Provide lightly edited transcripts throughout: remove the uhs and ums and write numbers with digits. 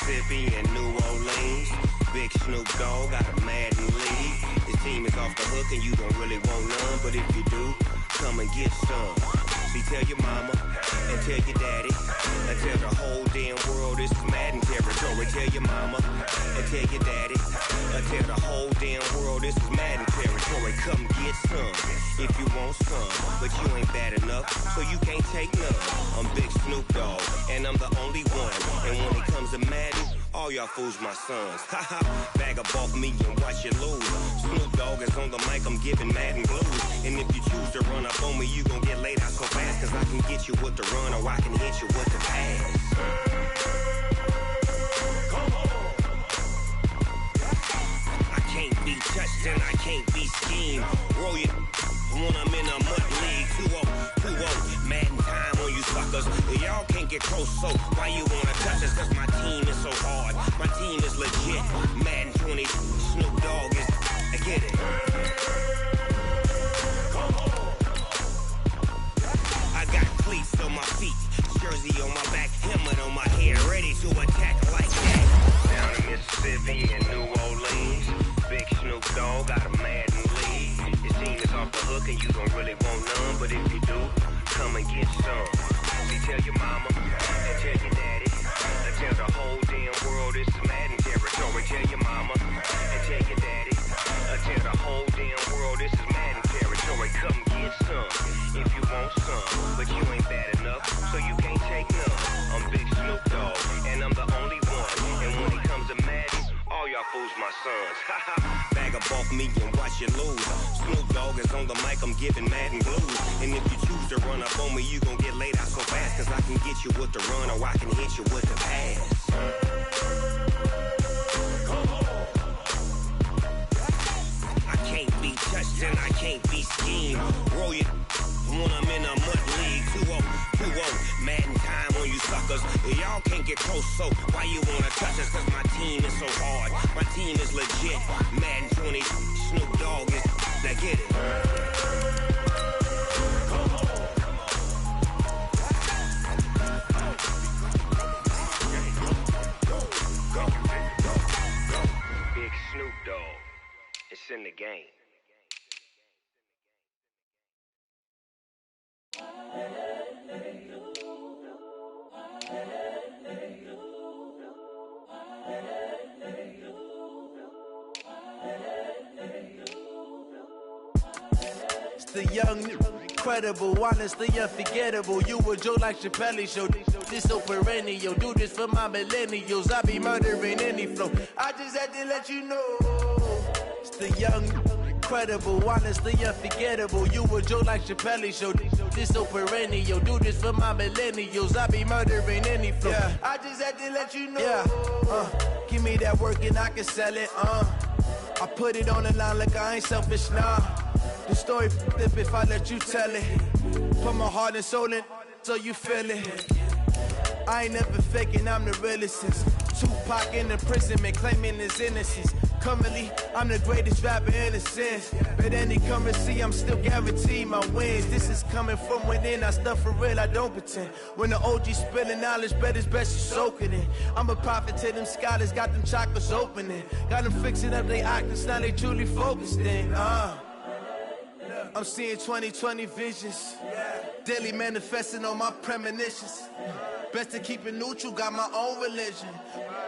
Mississippi and New Orleans. Big Snoop Dogg got a Madden lead. His team is off the hook and you don't really want none, but if you do, come and get some. See, tell your mama and tell your daddy and tell the whole damn world this is Madden territory. Tell your mama and tell your daddy and tell the whole damn world this is Madden territory. Come get some if you want some, but you ain't bad enough, so you can't take none. I'm Big Snoop Dogg and I'm the only one, and when it comes to Madden, all y'all fools my sons. Haha, bag up off me and watch you lose. Snoop Dogg is on the mic, I'm giving Madden blues. And if you choose to run up on me, you gon' get laid out so fast, cause I can get you with the run or I can hit you with the pass. Come on. I can't be touched and I can't be schemed. Roll you when I'm in a mud league. 2-0, Madden time on you suckers. Y'all can't get close, so why you wanna touch us? Cause my team is so hard, my team is legit. Madden 20, Snoop Dogg is, I get it. Come on. I got cleats on my feet, jersey on my back, helmet on my head, ready to attack like that. Down in Mississippi and New Orleans, Big Snoop Dogg got a Madden lead. His team is off the hook and you don't really want none, but if you do, come and get some. See, tell your mama and tell your daddy and tell the whole damn world this is Madden territory. Tell your mama and tell your daddy and tell the whole damn world this is Madden territory. Come get some if you want some, but you ain't bad enough, so you can't take none. I'm Big Snoop Dogg and I'm the only one, and when it comes to Madden, all y'all fools my sons. Bag up off me and watch you lose. Snoop Dogg is on the mic, I'm giving Madden blues. And if you choose to run up on me, you gon' get laid out so fast, cause I can get you with the run or I can hit you with the pass. Come on. I can't be touched and I can't be schemed. Roll you when I'm in a mud league. 2-0, Madden time on you suckers. Y'all can't get close, so why you wanna touch us? Cause my team is so hard, my team is legit. Madden 20, Snoop Dogg is, now get it. Come on. Go. Big Snoop Dogg, it's in the game. It's the young, incredible, honestly unforgettable. You a Joe like Chappelle show. This so perennial. Do this for my millennials. I be murdering any flow. I just had to let you know. It's the young, incredible, honestly unforgettable. You a Joe like Chappelle show. This so perennial. Do this for my millennials. I be murdering any flow. Yeah. I just had to let you know. Yeah. Give me that work and I can sell it. I put it on the line like I ain't selfish, nah. The story flip if I let you tell it. Put my heart and soul in so you feel it. I ain't never faking, I'm the realest since Tupac in imprisonment, claiming his innocence. Currently, I'm the greatest rapper in a sense. But any currency, I'm still guaranteed my wins. This is coming from within, I stuff for real, I don't pretend. When the OG spilling knowledge, bet it's best you soak it in. I'm a prophet to them scholars, got them chakras opening. Got them fixing up they octaves, now they truly focused in. I'm seeing 2020 visions, daily manifesting on my premonitions. Best to keep it neutral, got my own religion.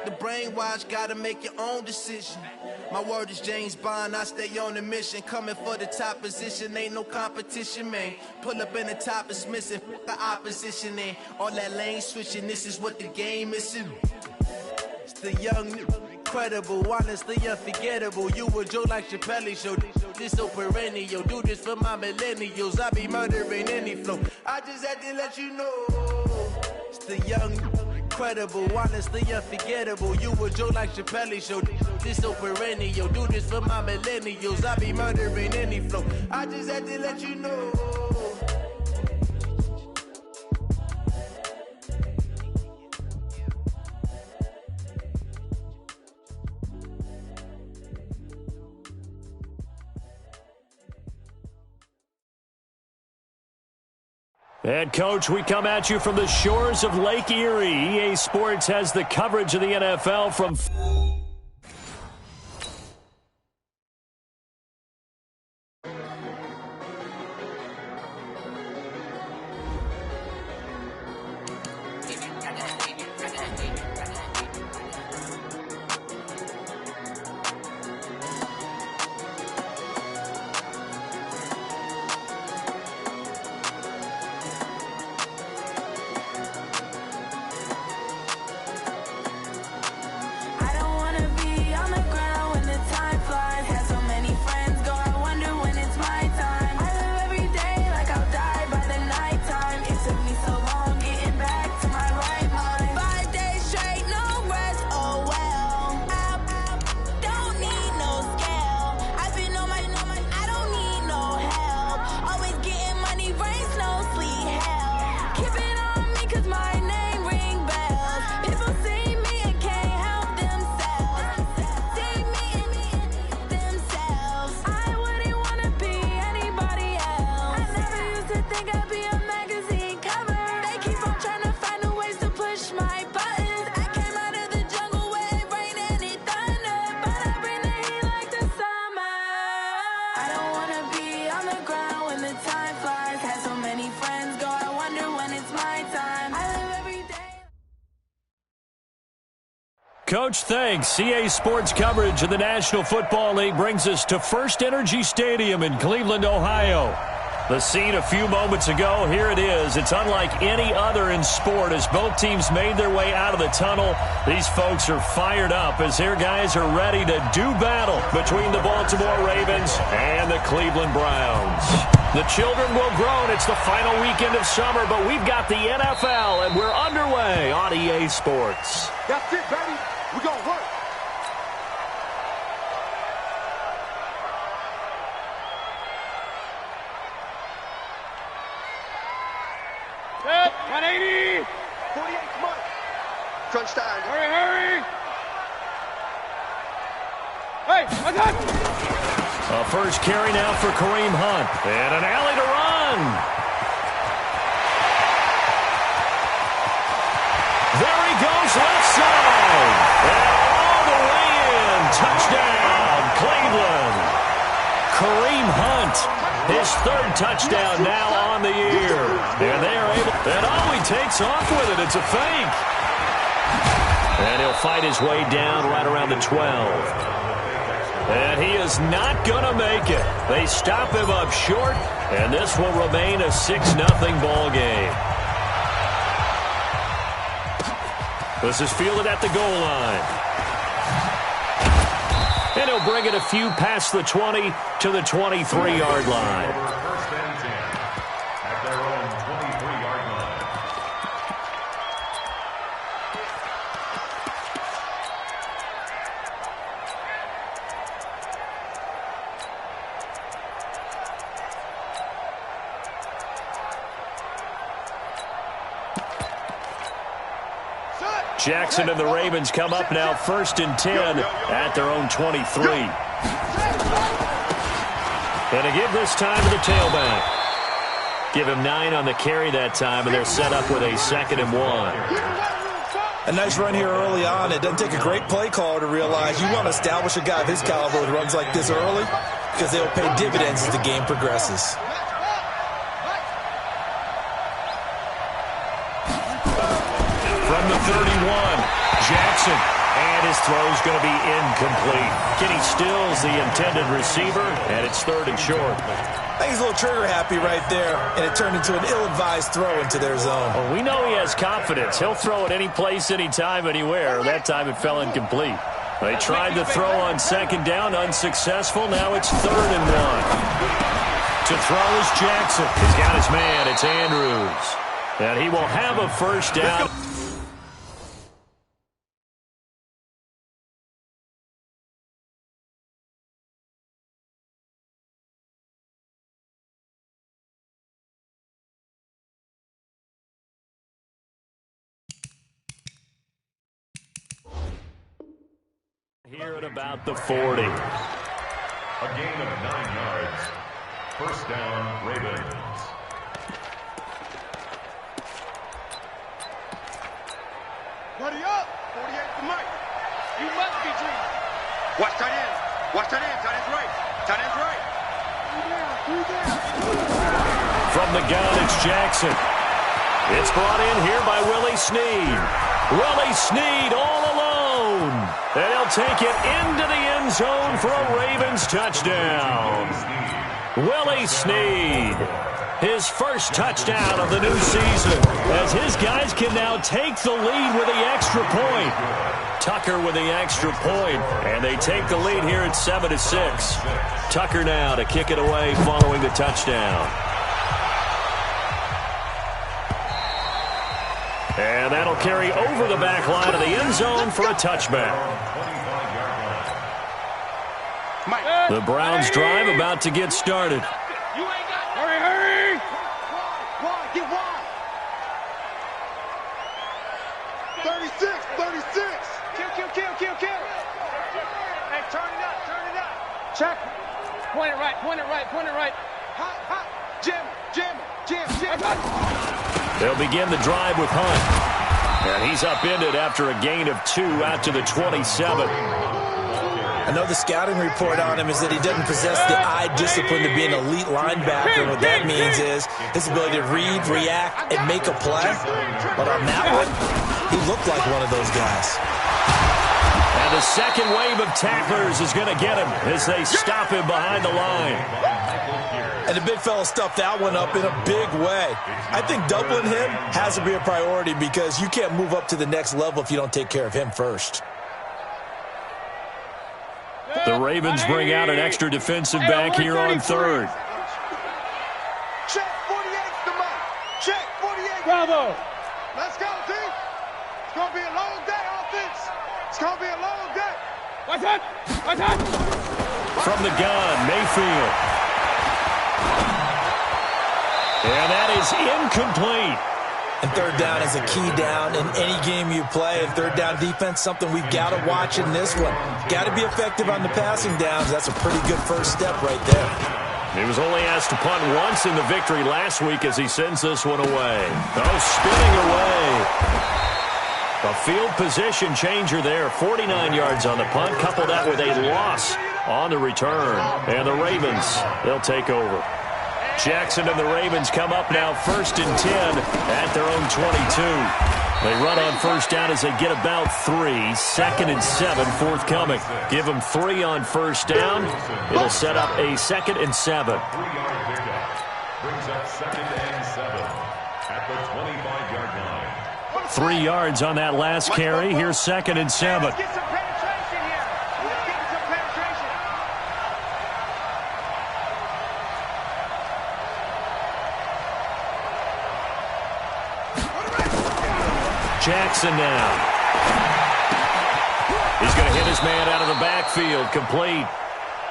The brainwash, gotta make your own decision. My word is James Bond, I stay on a mission. Coming for the top position, ain't no competition, man. Pull up in the top, it's missing, the opposition in. All that lane switching, this is what the game is in. It's the young, incredible, honestly unforgettable. You a Joe like Chappelle show. This so perennial. Do this for my millennials. I be murdering any flow. I just had to let you know. It's the young, incredible, honestly unforgettable. You a Joe like Chappelle show. This so perennial. Do this for my millennials. I be murdering any flow. I just had to let you know. And, Coach, we come at you from the shores of Lake Erie. EA Sports has the coverage of the NFL from... Coach, thanks. EA Sports coverage of the National Football League brings us to First Energy Stadium in Cleveland, Ohio. The scene a few moments ago, here it is. It's unlike any other in sport as both teams made their way out of the tunnel. These folks are fired up as their guys are ready to do battle between the Baltimore Ravens and the Cleveland Browns. The children will groan. It's the final weekend of summer, but we've got the NFL, and we're underway on EA Sports. That's it, baby. We're going to work. Set, 180. 48 months. Crunch time. Hurry, hurry. Hey, what's that? A first carry now for Kareem Hunt. And an alley to run. There he goes, left side. And all the way in. Touchdown, Cleveland. Kareem Hunt, his third touchdown now on the year. And they are able, and he takes off with it. It's a fake. And he'll fight his way down right around the 12. And he is not going to make it. They stop him up short, and this will remain a 6-0 ball game. This is fielded at the goal line. And he'll bring it a few past the 20 to the 23-yard line. First and 10 at their own 23-yard line. Jackson and the Ravens come up now 1st and 10 at their own 23. And a give this time to the tailback. Give him 9 on the carry that time, and they're set up with a 2nd and 1. A nice run here early on. It doesn't take a great play caller to realize you want to establish a guy of his caliber with runs like this early because they'll pay dividends as the game progresses. From the 31, Jackson, and his throw's going to be incomplete. Kenny Stills, the intended receiver, and it's 3rd and short. I think he's a little trigger happy right there, and it turned into an ill-advised throw into their zone. Well, we know he has confidence. He'll throw it any place, anytime, anywhere. That time it fell incomplete. They tried the throw on 2nd down, unsuccessful. Now it's 3rd and 1. To throw is Jackson. He's got his man. It's Andrews. And he will have a 1st down. Here at about the 40. A gain of 9 yards. First down, Ravens. Buddy up. 48 to Mike. You must be dreaming. Watch tight ends. Watch tight ends. Tight ends right. Tight ends right. From the gun, it's Jackson. It's brought in here by Willie Snead. Willie Snead all alone. And he'll take it into the end zone for a Ravens touchdown. Willie Snead, his first touchdown of the new season, as his guys can now take the lead with the extra point. Tucker with the extra point, and they take the lead here at 7-6. Tucker now to kick it away following the touchdown. And that'll carry over the back line of the end zone for a touchback. The Browns drive about to get started. Hurry! Wide, get wide. 36. Kill. Hey, turn it up. Check. Point it right. Hot. Jam. They'll begin the drive with Hunt. And he's upended after a gain of 2 out to the 27. I know the scouting report on him is that he doesn't possess the eye discipline to be an elite linebacker. What that means is his ability to read, react, and make a play. But on that one, he looked like one of those guys. And the second wave of tacklers is going to get him as they stop him behind the line. And the big fella stuffed that one up in a big way. I think doubling him has to be a priority because you can't move up to the next level if you don't take care of him first. The Ravens bring out an extra defensive back here on third. Check 48's the mark. Check 48. Bravo. Let's go, team. It's going to be a long day, offense. It's going to be a long day. What's that? From the gun, Mayfield. And that is incomplete. And third down is a key down in any game you play. And third down defense, something we've got to watch in this one. Got to be effective on the passing downs. That's a pretty good first step right there. He was only asked to punt once in the victory last week as he sends this one away. Oh, spinning away. A field position changer there. 49 yards on the punt. Couple that with a loss on the return. And the Ravens, they'll take over. Jackson and the Ravens come up now 1st and 10 at their own 22. They run on first down as they get about 3. 2nd and 7 forthcoming. Give them 3 on first down. It'll set up a 2nd and 7. 3-yard pickup. Brings up 2nd and 7 at the 25-yard line. 3 yards on that last carry. Here's 2nd and 7. Let's get some penetration here. Let's get some penetration. Jackson now. He's going to hit his man out of the backfield. Complete.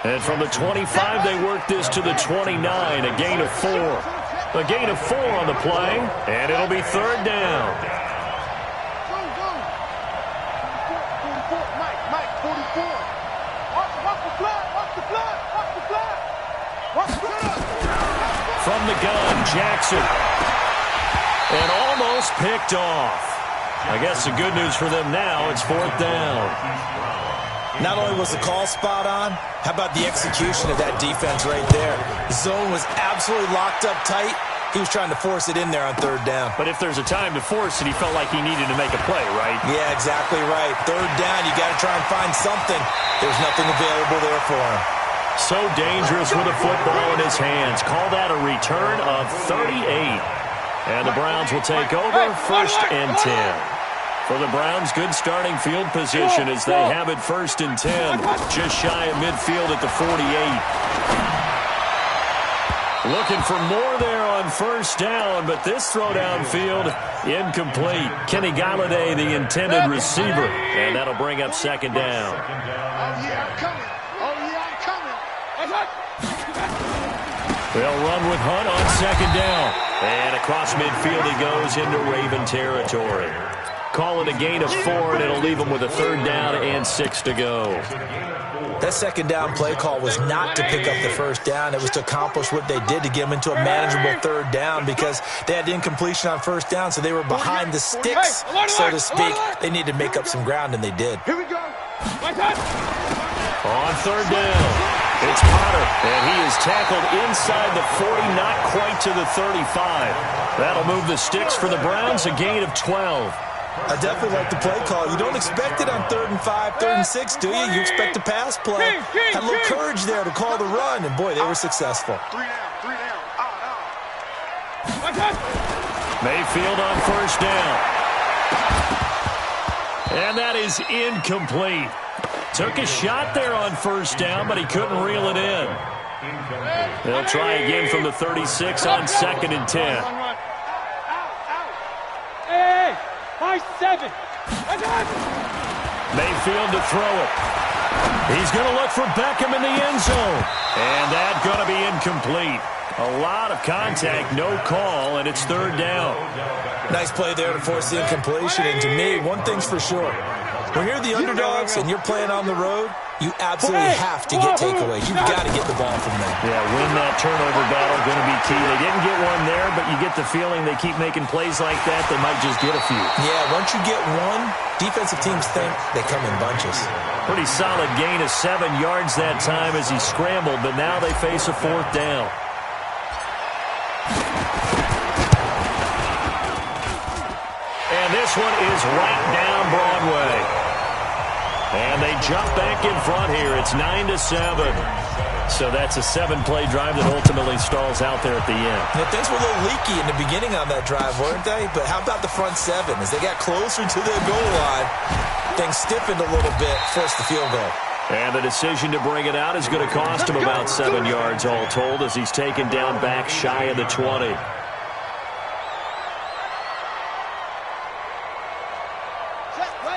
And from the 25, they work this to the 29. A gain of 4. A gain of 4 on the play. And it'll be 3rd down. Mike, 44. Watch the flag. From the gun, Jackson. And almost picked off. I guess the good news for them now, it's 4th down. Not only was the call spot on, how about the execution of that defense right there? The zone was absolutely locked up tight. He was trying to force it in there on 3rd down. But if there's a time to force it, he felt like he needed to make a play, right? Yeah, exactly right. 3rd down, you got to try and find something. There's nothing available there for him. So dangerous with a football in his hands. Call that a return of 38. And the Browns will take over 1st and 10. For the Browns, good starting field position as they have it 1st and 10. Just shy of midfield at the 48. Looking for more there on 1st down, but this throw downfield incomplete. Kenny Galladay, the intended receiver, and that'll bring up 2nd down. Oh, yeah, I'm coming. They'll run with Hunt on 2nd down. And across midfield he goes into Raven territory. call it a gain of 4, and it'll leave them with a 3rd down and 6 to go. That 2nd down play call was not to pick up the 1st down. It was to accomplish what they did, to get them into a manageable 3rd down, because they had incompletion on 1st down, so they were behind the sticks, so to speak. They needed to make up some ground, and they did. Here we go. On 3rd down, it's Potter, and he is tackled inside the 40, not quite to the 35. That'll move the sticks for the Browns, a gain of 12. I definitely like the play call. You don't expect it on 3rd and 5, 3rd and 6, do you? You expect a pass play. Had a little courage there to call the run, and boy, they were successful. 3 down. Mayfield on 1st down. And that is incomplete. Took a shot there on 1st down, but he couldn't reel it in. They'll try again from the 36 on 2nd and 10. Hey, high 7. Mayfield to throw it. He's going to look for Beckham in the end zone. And that's going to be incomplete. A lot of contact, no call, and it's 3rd down. Nice play there to force the incompletion. And to me, one thing's for sure. When you're the underdogs and you're playing on the road, you absolutely have to get takeaways. You've got to get the ball from them. Yeah, win that turnover battle, going to be key. They didn't get one there, but you get the feeling they keep making plays like that, they might just get a few. Yeah, once you get one, defensive teams think they come in bunches. Pretty solid gain of 7 yards that time as he scrambled, but now they face a 4th down. And this one is right down Broadway. And they jump back in front here. It's 9-7. So that's a 7-play drive that ultimately stalls out there at the end. Yeah, things were a little leaky in the beginning on that drive, weren't they? But how about the front 7? As they got closer to their goal line, things stiffened a little bit, forced the field goal. And the decision to bring it out is going to cost him about 7 yards all told as he's taken down back shy of the 20.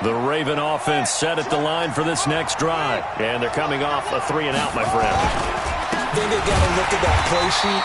The Raven offense set at the line for this next drive. And they're coming off a 3-and-out, my friend. Then they got to look at that play sheet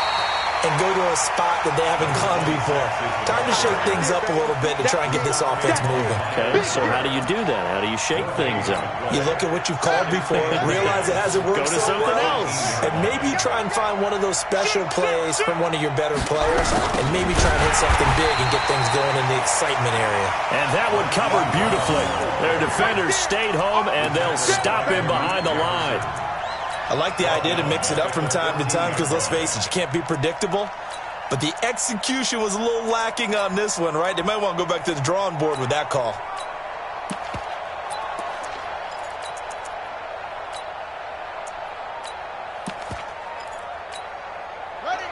and go to a spot that they haven't gone before. Time to shake things up a little bit to try and get this offense moving. Okay, so how do you do that? How do you shake things up? You look at what you've called before, realize it hasn't worked Go to so something well, else. and maybe you try and find one of those special plays from one of your better players, and maybe try and hit something big and get things going in the excitement area. And that one covered beautifully. Their defenders stayed home, and they'll stop him behind the line. I like the idea to mix it up from time to time because, let's face it, you can't be predictable. But the execution was a little lacking on this one, right? They might want to go back to the drawing board with that call.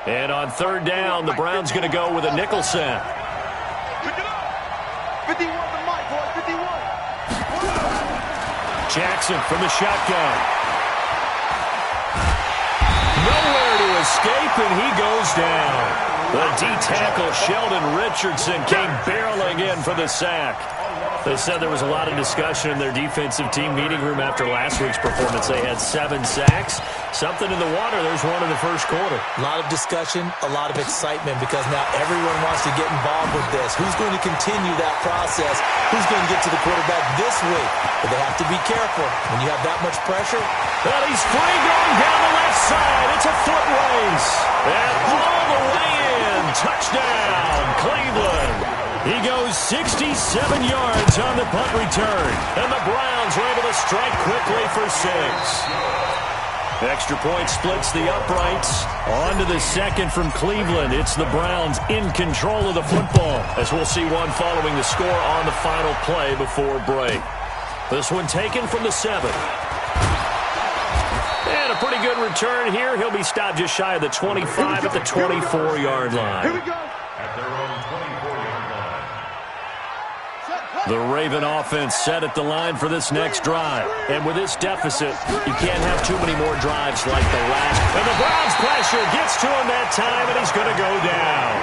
And on 3rd down, the Browns going to go with a nickel set. 51 to Mike, boys, 51. Jackson from the shotgun. Nowhere to escape, and he goes down. The D-tackle Sheldon Richardson came barreling in for the sack. They said there was a lot of discussion in their defensive team meeting room after last week's performance. They had 7 sacks. Something in the water. There's one in the first quarter. A lot of discussion, a lot of excitement because now everyone wants to get involved with this. Who's going to continue that process? Who's going to get to the quarterback this week? But they have to be careful when you have that much pressure. Well, he's free going down the left side. It's a foot race. And all the way in. Touchdown, Cleveland. He goes 67 yards on the punt return. And the Browns were able to strike quickly for 6. Extra point splits the uprights. On to the second from Cleveland. It's the Browns in control of the football, as we'll see one following the score on the final play before break. This one taken from the 7. And a pretty good return here. He'll be stopped just shy of the 25 at the 24-yard line. Here we go. At their own 24-yard line. The Raven offense set at the line for this next drive. And with this deficit, you can't have too many more drives like the last. And the Browns pressure gets to him that time, and he's going to go down.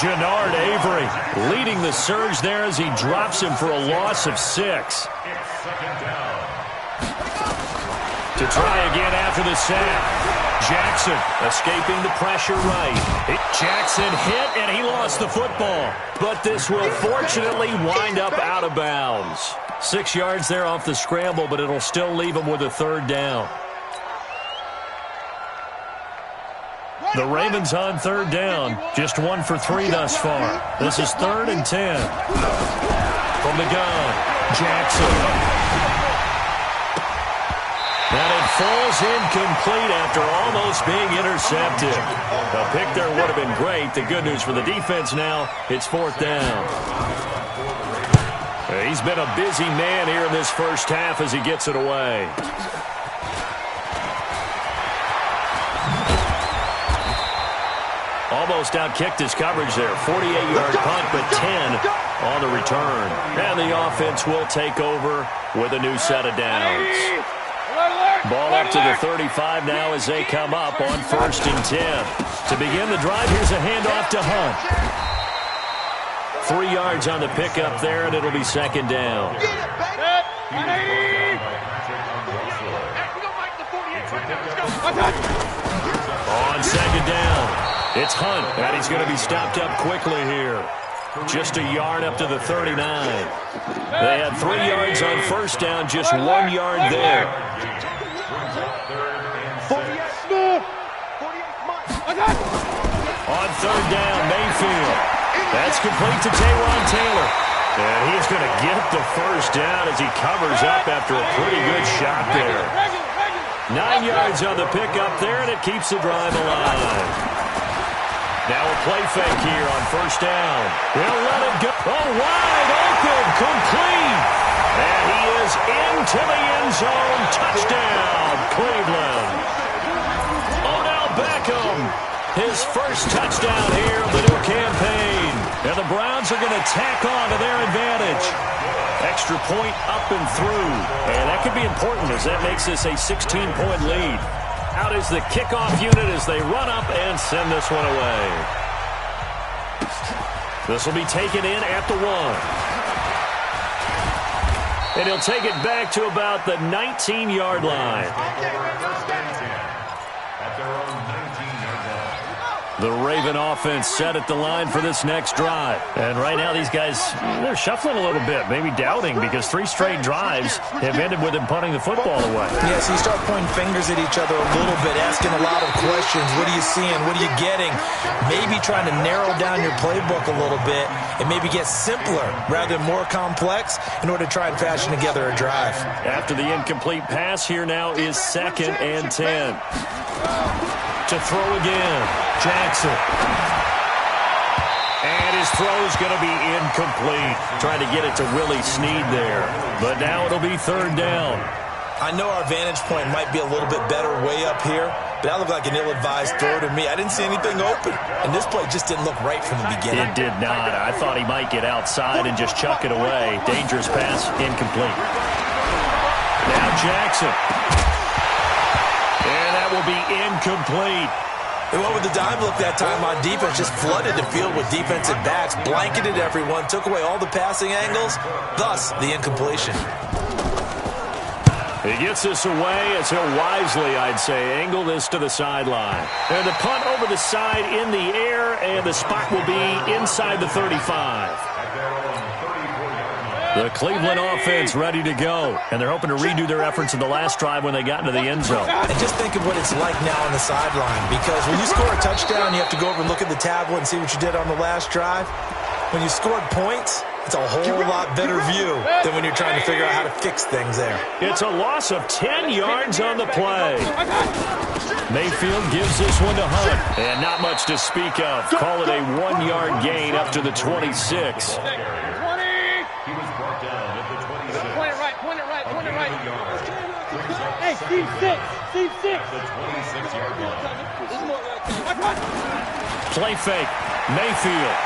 Jannard Avery leading the surge there as he drops him for a loss of 6. It's 2nd down. To try again after the sack. Jackson escaping the pressure right. Jackson hit, and he lost the football. But this will fortunately wind up out of bounds. 6 yards there off the scramble, but it'll still leave him with a third down. The Ravens on third down. Just 1 for 3 thus far. This is 3rd and 10. From the gun, Jackson. And it falls incomplete after almost being intercepted. A pick there would have been great. The good news for the defense now, it's 4th down. He's been a busy man here in this first half as he gets it away. Almost outkicked his coverage there. 48-yard punt, but 10 on the return. And the offense will take over with a new set of downs. Ball up to the 35 now as they come up on 1st and 10. To begin the drive, here's a handoff to Hunt. 3 yards on the pickup there, and it'll be 2nd down. On 2nd down, it's Hunt, and he's going to be stopped up quickly here. Just a yard up to the 39. They had 3 yards on 1st down, just 1 yard there. On 3rd down, Mayfield. That's complete to Taywan Taylor. And he's going to get the 1st down as he covers up after a pretty good shot there. 9 yards on the pickup there, and it keeps the drive alive. Now a play fake here on 1st down. They'll let it go. Oh, wide open, complete. And he is into the end zone. Touchdown, Cleveland. Odell Beckham, his first touchdown here of the new campaign. And the Browns are going to tack on to their advantage. Extra point up and through. And that could be important as that makes this a 16-point lead. Out is the kickoff unit as they run up and send this one away. This will be taken in at the 1. And he'll take it back to about the 19-yard line. The Raven offense set at the line for this next drive. And right now these guys, they're shuffling a little bit, maybe doubting, because 3 straight drives have ended with them punting the football away. Yeah, so you start pointing fingers at each other a little bit, asking a lot of questions. What are you seeing? What are you getting? Maybe trying to narrow down your playbook a little bit and maybe get simpler rather than more complex in order to try and fashion together a drive. After the incomplete pass, here now is 2nd and 10. To throw again, Jackson. And his throw's going to be incomplete. Trying to get it to Willie Snead there. But now it'll be 3rd down. I know our vantage point might be a little bit better way up here, but that looked like an ill-advised throw to me. I didn't see anything open. And this play just didn't look right from the beginning. It did not. I thought he might get outside and just chuck it away. Dangerous pass, incomplete. Now Jackson. And that will be incomplete. They went with the dime look that time on defense, just flooded the field with defensive backs, blanketed everyone, took away all the passing angles, thus the incompletion. He gets this away as he'll wisely, I'd say, angle this to the sideline. And the punt over the side in the air, and the spot will be inside the 35. The Cleveland offense ready to go, and they're hoping to redo their efforts in the last drive when they got into the end zone. And just think of what it's like now on the sideline, because when you score a touchdown, you have to go over and look at the tablet and see what you did on the last drive. When you scored points, it's a whole lot better view than when you're trying to figure out how to fix things there. It's a loss of 10 yards on the play. Mayfield gives this one to Hunt, and not much to speak of. Call it a 1-yard gain up to the 26. Hey, Steve 6. Steve 6. The 26-yard line. Play fake. Mayfield.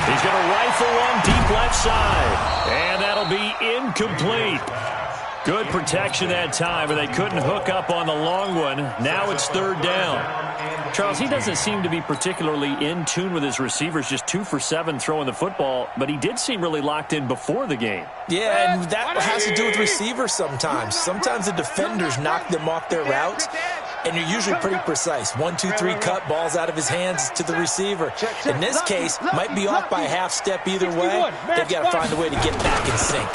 He's going to rifle one deep left side. And that'll be incomplete. Good protection that time, but they couldn't hook up on the long one. Now it's 3rd down. Charles, he doesn't seem to be particularly in tune with his receivers, just 2 for 7 throwing the football, but he did seem really locked in before the game. Yeah, and that has to do with receivers sometimes. Sometimes the defenders knock them off their routes, and you're usually pretty precise. 1, 2, 3 cut, balls out of his hands to the receiver. In this case, might be off by a half step either way. They've got to find a way to get back in sync.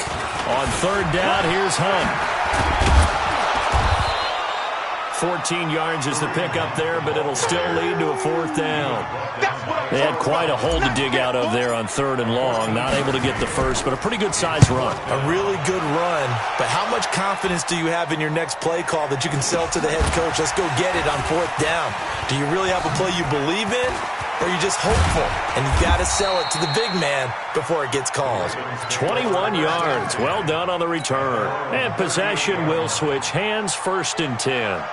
On third down, here's Hunt. 14 yards is the pickup there, but it'll still lead to a fourth down. They had quite a hole to dig out of there on third and long. Not able to get the first, but a pretty good-sized run. A really good run, but how much confidence do you have in your next play call that you can sell to the head coach? Let's go get it on fourth down. Do you really have a play you believe in, or are you just hopeful? And you've got to sell it to the big man before it gets called. 21 yards. Well done on the return. And possession will switch hands, 1st and 10.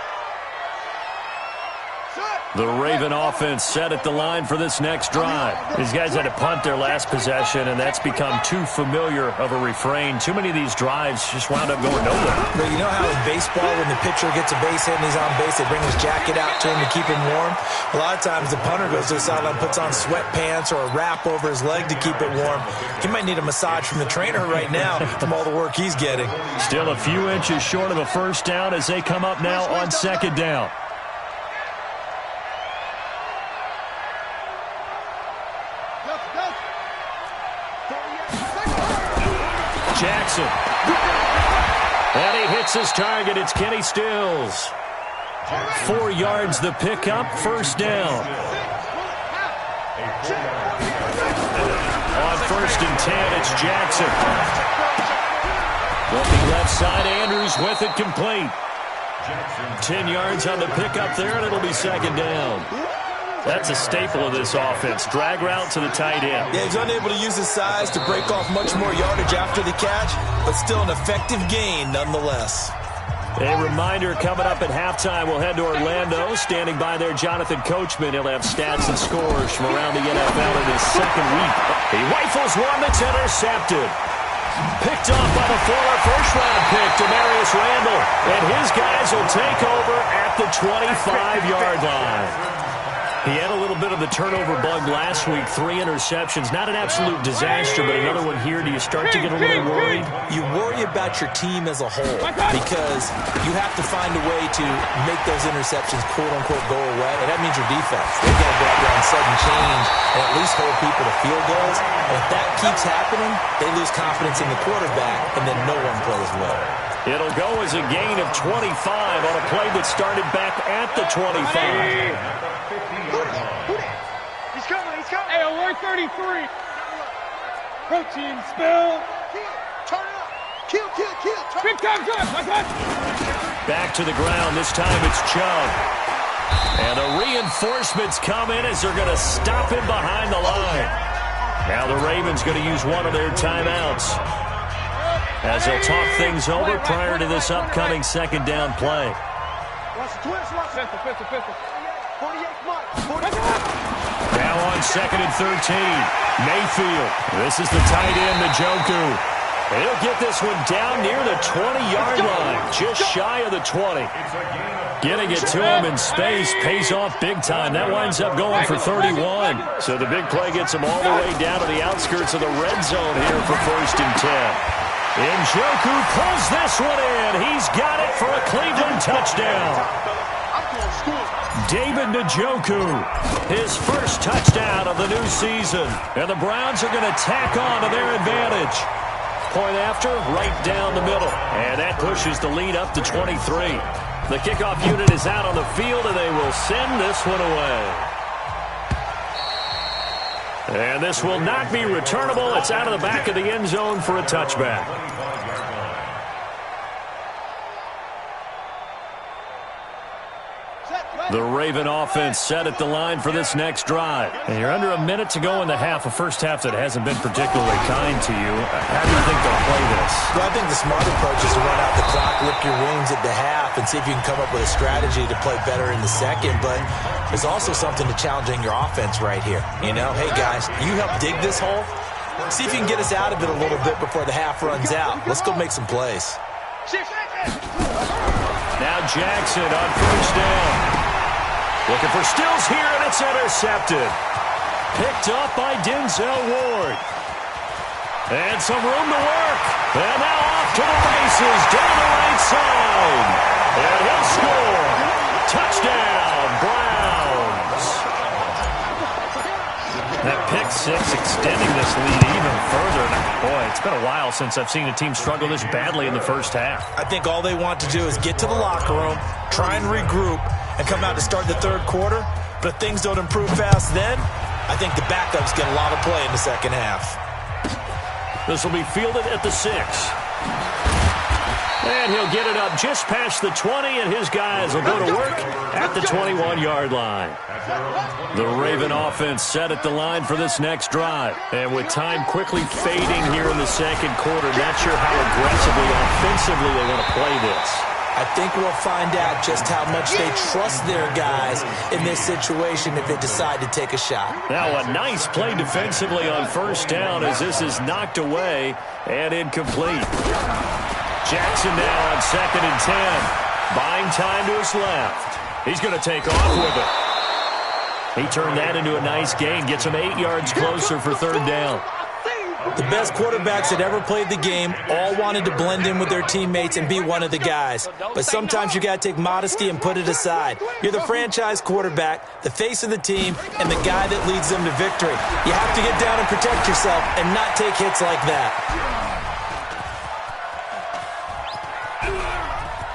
The Raven offense set at the line for this next drive. These guys had to punt their last possession, and that's become too familiar of a refrain. Too many of these drives just wound up going nowhere. But you know how in baseball, when the pitcher gets a base hit and he's on base, they bring his jacket out to him to keep him warm? A lot of times the punter goes to the sideline, puts on sweatpants or a wrap over his leg to keep it warm. He might need a massage from the trainer right now from all the work he's getting. Still a few inches short of a first down as they come up now on 2nd down. Jackson. And he hits his target. It's Kenny Stills. 4 yards the pickup, 1st down. On 1st and 10, it's Jackson. Looking left side, Andrews with it complete. 10 yards on the pickup there, and it'll be 2nd down. That's a staple of this offense. Drag route to the tight end. Yeah, he's unable to use his size to break off much more yardage after the catch, but still an effective gain nonetheless. A reminder coming up at halftime, we'll head to Orlando. Standing by there, Jonathan Coachman. He'll have stats and scores from around the NFL in his 2nd week. He rifles one that's intercepted. Picked off by the former first-round pick, Demarius Randall. And his guys will take over at the 25-yard line. He had a little bit of the turnover bug last week, 3 interceptions. Not an absolute disaster, but another one here. Do you start to get a little worried? You worry about your team as a whole because you have to find a way to make those interceptions, quote-unquote, go away, and that means your defense. They've got to go out there and sudden change and at least hold people to field goals. And if that keeps happening, they lose confidence in the quarterback, and then no one plays well. It'll go as a gain of 25 on a play that started back at the 25. He's coming, he's coming. Hey, alert 33. Protein spill. Turn it up. Kill. Big time drop. My God. Back to the ground. This time it's Chubb. And the reinforcements come in as they're going to stop him behind the line. Now the Ravens going to use one of their timeouts as they'll talk things over prior to this upcoming 2nd down play. Now on 2nd and 13. Mayfield. This is the tight end, Njoku. He'll get this one down near the 20-yard line, just shy of the 20. Getting it to him in space pays off big time. That winds up going for 31. So the big play gets him all the way down to the outskirts of the red zone here for 1st and 10. Njoku pulls this one in. He's got it for a Cleveland touchdown. David Njoku, his first touchdown of the new season. And the Browns are going to tack on to their advantage. Point after, right down the middle. And that pushes the lead up to 23. The kickoff unit is out on the field, and they will send this one away. And this will not be returnable. It's out of the back of the end zone for a touchback. The Raven offense set at the line for this next drive. And you're under a minute to go in the half, a first half that hasn't been particularly kind to you. How do you think they'll play this? Well, I think the smart approach is to run out the clock, lick your wounds at the half, and see if you can come up with a strategy to play better in the second. But there's also something to challenging your offense right here. You know, hey, guys, you help dig this hole. See if you can get us out of it a little bit before the half runs out. Let's go make some plays. Now Jackson on 1st down. Looking for Stills here, and it's intercepted. Picked up by Denzel Ward. And some room to work. And now off to the races down the right side. And he'll score. Touchdown, Browns. That pick six extending this lead even further. Boy, it's been a while since I've seen a team struggle this badly in the first half. I think all they want to do is get to the locker room, try and regroup, and come out to start the third quarter. But if things don't improve fast then, I think the backups get a lot of play in the second half. This will be fielded at the 6. And he'll get it up just past the 20, and his guys will go to work at the 21-yard line. The Raven offense set at the line for this next drive. And with time quickly fading here in the second quarter, not sure how aggressively, offensively they want to play this. I think we'll find out just how much they trust their guys in this situation if they decide to take a shot. Now a nice play defensively on first down as this is knocked away and incomplete. Jackson now on 2nd and 10. Buying time to his left. He's going to take off with it. He turned that into a nice gain. Gets him 8 yards closer for 3rd down. The best quarterbacks that ever played the game all wanted to blend in with their teammates and be one of the guys. But sometimes you got to take modesty and put it aside. You're the franchise quarterback, the face of the team, and the guy that leads them to victory. You have to get down and protect yourself and not take hits like that.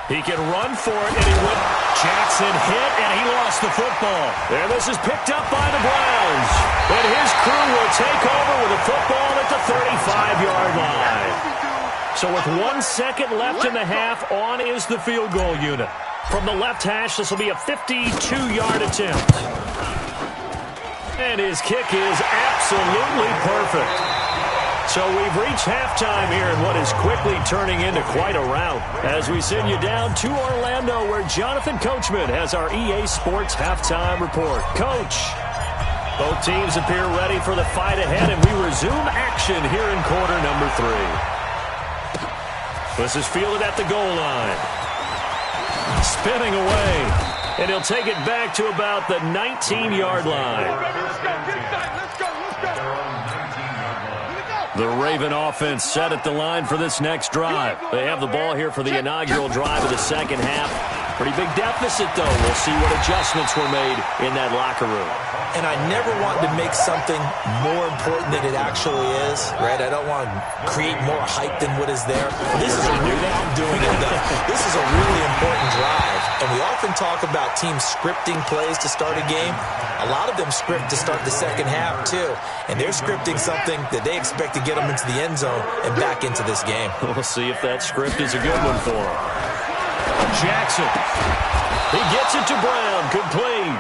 He can run for it, and he went. Jackson hit, and he lost the football. And this is picked up by the Browns. And his crew will take over with a football at the 35-yard line. So with 1 second left in the half, on is the field goal unit. From the left hash, this will be a 52-yard attempt. And his kick is absolutely perfect. So we've reached halftime here in what is quickly turning into quite a rout as we send you down to Orlando where Jonathan Coachman has our EA Sports halftime report. Coach, both teams appear ready for the fight ahead, and we resume action here in quarter number 3. This is fielded at the goal line. Spinning away, and he'll take it back to about the 19-yard line. The Raven offense set at the line for this next drive. They have the ball here for the inaugural drive of the second half. Pretty big deficit, though. We'll see what adjustments were made in that locker room. And I never want to make something more important than it actually is, right? I don't want to create more hype than what is there. This is a really, I'm doing it, though. This is a really important drive. And we often talk about teams scripting plays to start a game. A lot of them script to start the second half, too. And they're scripting something that they expect to get them into the end zone and back into this game. We'll see if that script is a good one for them. Jackson. He gets it to Brown. Complete.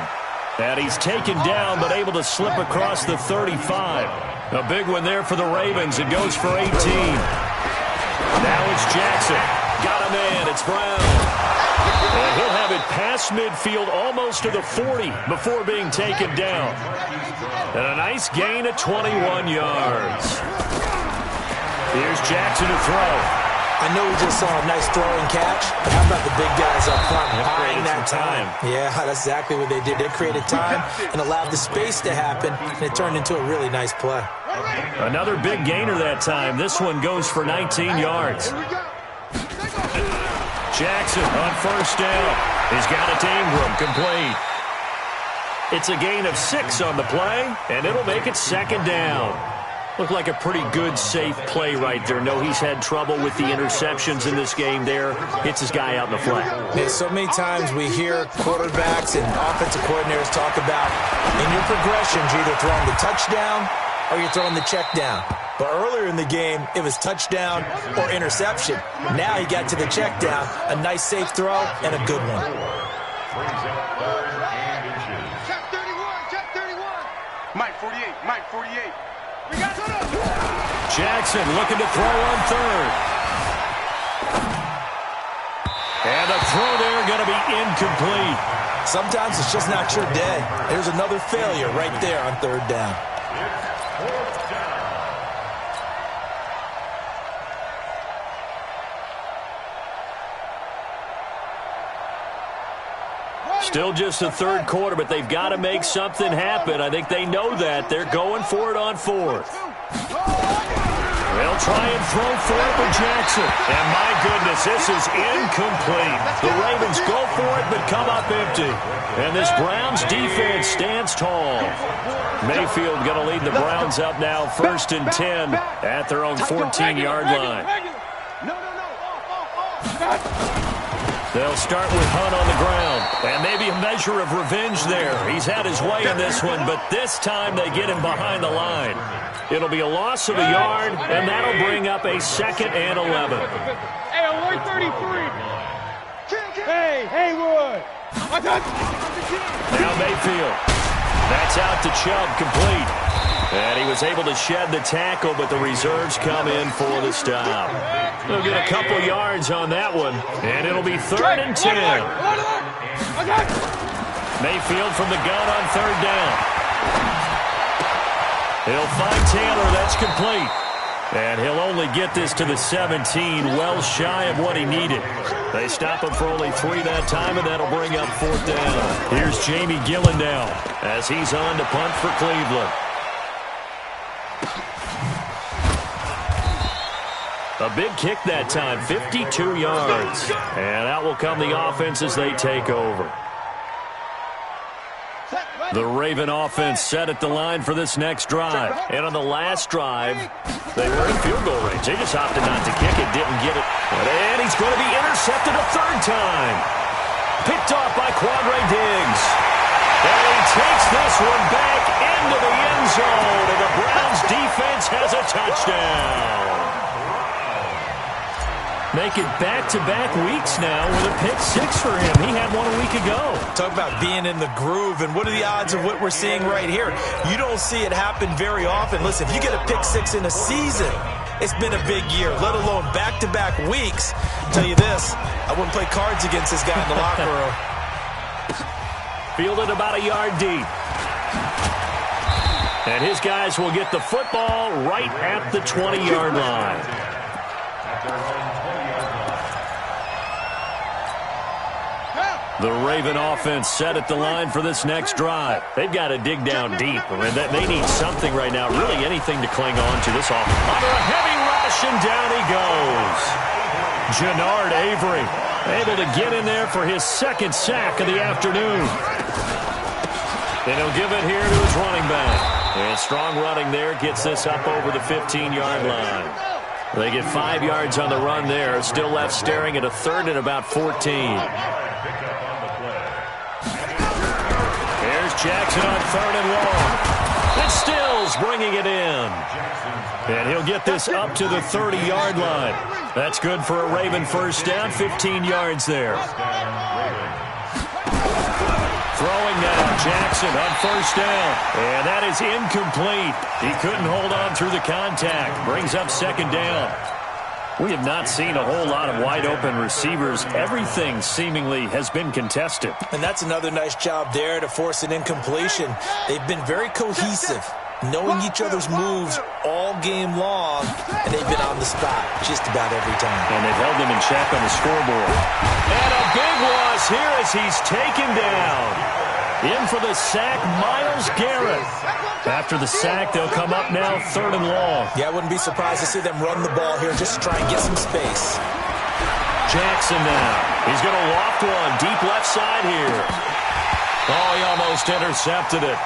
And he's taken down but able to slip across the 35. A big one there for the Ravens. It goes for 18. Now it's Jackson. Got a man. It's Brown. And he'll have it past midfield almost to the 40 before being taken down. And a nice gain of 21 yards. Here's Jackson to throw. I know we just saw a nice throw and catch, but how about the big guys up front buying that time? Yeah, that's exactly what they did. They created time and allowed the space to happen, and it turned into a really nice play. Another big gainer that time. This one goes for 19 yards. Jackson on first down. He's got it to Ingram, complete. It's a gain of 6 on the play, and it'll make it second down. Looked like a pretty good, safe play right there. No, he's had trouble with the interceptions in this game there. Hits his guy out in the flat. Yeah, so many times we hear quarterbacks and offensive coordinators talk about in your progressions, you're either throwing the touchdown or you're throwing the check down. But earlier in the game, it was touchdown or interception. Now he got to the check down, a nice safe throw, and a good one. Check 31. Mike 48. Mike 48. We got it. Jackson looking to throw on third. And a throw there going to be incomplete. Sometimes it's just not your day. There's another failure right there on third down. Still just the third quarter, but they've got to make something happen. I think they know that. They're going for it on fourth. They'll try and throw for it with Jackson. And my goodness, this is incomplete. The Ravens go for it, but come up empty. And this Browns defense stands tall. Mayfield going to lead the Browns up now, 1st and 10 at their own 14-yard line. They'll start with Hunt on the ground. And maybe a measure of revenge there. He's had his way in this one, but this time they get him behind the line. It'll be a loss of a yard, and that'll bring up a 2nd and 11. Hey, alert 33. Hey, Haywood. Now Mayfield. That's out to Chubb, complete. And he was able to shed the tackle, but the reserves come in for the stop. They'll get a couple yards on that one, and it'll be 3rd and 10. Mayfield from the gun on 3rd down. He'll find Taylor. That's complete. And he'll only get this to the 17, well shy of what he needed. They stop him for only 3 that time, and that'll bring up 4th down. Here's Jamie Gillen now as he's on to punt for Cleveland. A big kick that time, 52 yards. And out will come the offense as they take over. The Raven offense set at the line for this next drive. And on the last drive, they were in field goal range. They just opted not to kick it, didn't get it. And he's going to be intercepted a 3rd time. Picked off by Quandre Diggs. And he takes this one back into the end zone. And the Browns defense has a touchdown. Make it back-to-back weeks now with a pick 6 for him. He had one a week ago. Talk about being in the groove, and what are the odds of what we're seeing right here? You don't see it happen very often. Listen, if you get a pick 6 in a season, it's been a big year, let alone back-to-back weeks. I'll tell you this, I wouldn't play cards against this guy in the locker room. Fielded about a yard deep. And his guys will get the football right at the 20-yard line. The Raven offense set at the line for this next drive. They've got to dig down deep. I mean, they need something right now, really anything to cling on to this offense. Under a heavy rush, and down he goes. Jannard Avery able to get in there for his 2nd sack of the afternoon. And he'll give it here to his running back. And strong running there gets this up over the 15-yard line. They get 5 yards on the run there. Still left staring at a 3rd and about 14. Jackson on 3rd and long. And Stills bringing it in. And he'll get this up to the 30-yard line. That's good for a Raven 1st down, 15 yards there. Throwing now, Jackson on 1st down. And that is incomplete. He couldn't hold on through the contact. Brings up 2nd down. We have not seen a whole lot of wide-open receivers. Everything seemingly has been contested. And that's another nice job there to force an incompletion. They've been very cohesive, knowing each other's moves all game long, and they've been on the spot just about every time. And they've held them in check on the scoreboard. And a big loss here as he's taken down. In for the sack, Myles Garrett. After the sack, they'll come up now 3rd and long. Yeah, I wouldn't be surprised to see them run the ball here just to try and get some space. Jackson now. He's going to loft one deep left side here. Oh, he almost intercepted it.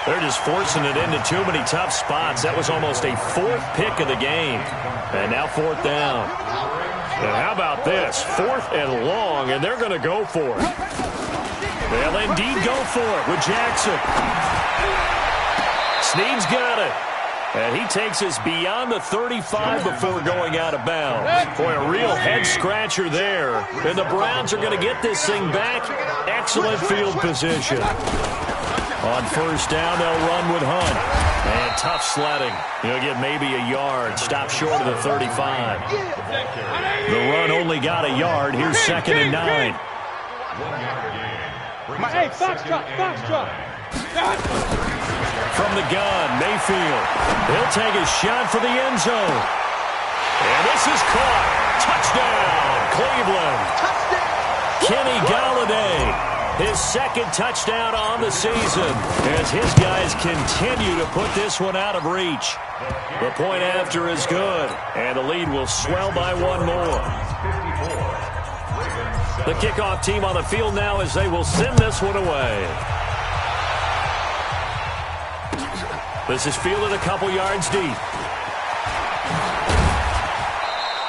They're just forcing it into too many tough spots. That was almost a 4th pick of the game. And now 4th down. And how about this? 4th and long, and they're going to go for it. They'll indeed go for it with Jackson. Snead's got it. And he takes us beyond the 35 before going out of bounds. Boy, a real head-scratcher there. And the Browns are going to get this thing back. Excellent field position. On 1st down, they'll run with Hunt. And tough sledding. He'll get maybe a yard. Stop short of the 35. The run only got a yard. Here's 2nd and 9. Hey, foxtrot. From the gun, Mayfield. He'll take a shot for the end zone. And this is caught. Touchdown, Cleveland. Kenny Golladay. His second touchdown on the season as his guys continue to put this one out of reach. The point after is good, and the lead will swell by one more. The kickoff team on the field now as they will send this one away. This is fielded a couple yards deep.